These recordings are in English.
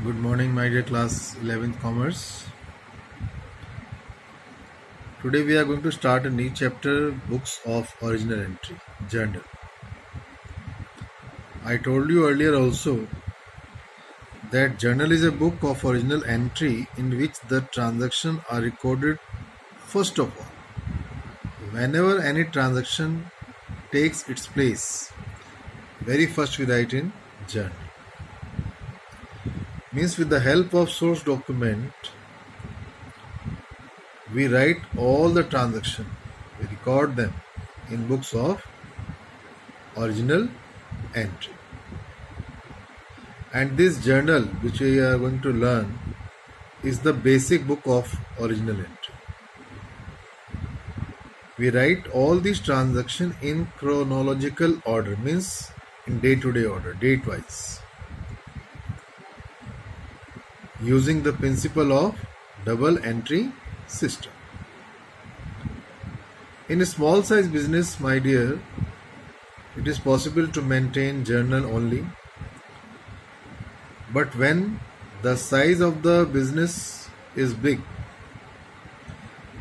Good morning, my dear class 11th Commerce. Today we are going to start a new chapter, Books of Original Entry, Journal. I told you earlier also that journal is a book of original entry in which the transactions are recorded first of all. Whenever any transaction takes its place, very first we write in journal. Means with the help of source document, we write all the transactions, we record them in books of original entry. And this journal which we are going to learn is the basic book of original entry. We write all these transactions in chronological order, means in day-to-day order, date-wise, using the principle of double entry system. In a small size business, my dear, it is possible to maintain journal only. But when the size of the business is big,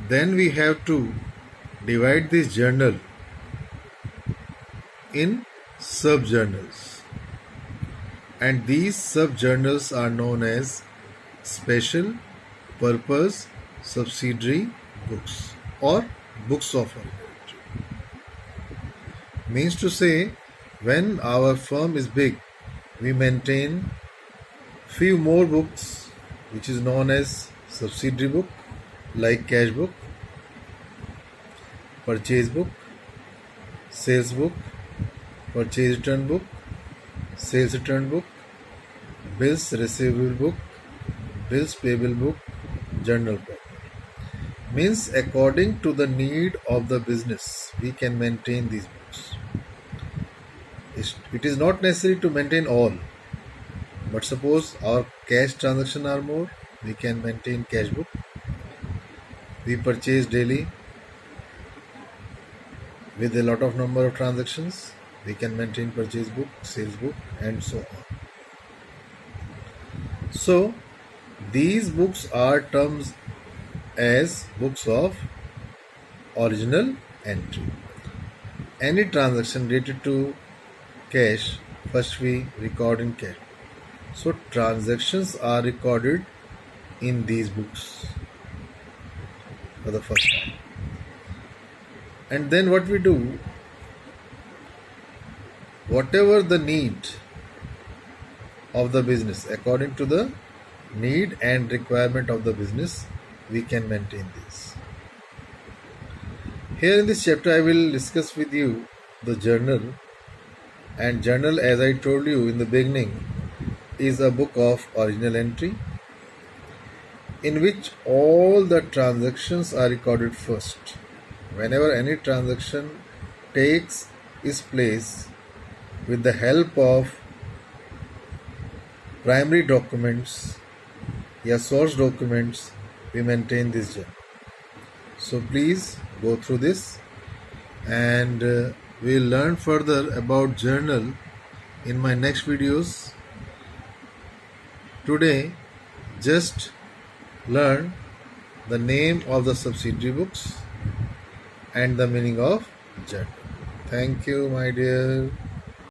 then we have to divide this journal in sub-journals. And these sub-journals are known as special purpose subsidiary books or books of original entry. Means to say, when our firm is big, we maintain few more books which is known as subsidiary book, like cash book, purchase book, sales book, purchase return book, sales return book, bills receivable book, bills payable book, journal book. Means according to the need of the business, we can maintain these books. It is not necessary to maintain all. But suppose our cash transactions are more, we can maintain cash book. We purchase daily with a lot of number of transactions, we can maintain purchase book, sales book, and so on. So these books are termed as books of original entry. Any transaction related to cash, first we record in cash. So transactions are recorded in these books for the first time. And then what we do, whatever the need of the business, according to the need and requirement of the business, we can maintain this. Here in this chapter, I will discuss with you the journal. And journal, as I told you in the beginning, is a book of original entry in which all the transactions are recorded first. Whenever any transaction takes its place, with the help of primary documents or source documents, we maintain this journal. So please go through this, and we'll learn further about journal in my next videos. Today, just learn the name of the subsidiary books and the meaning of journal. Thank you, my dear.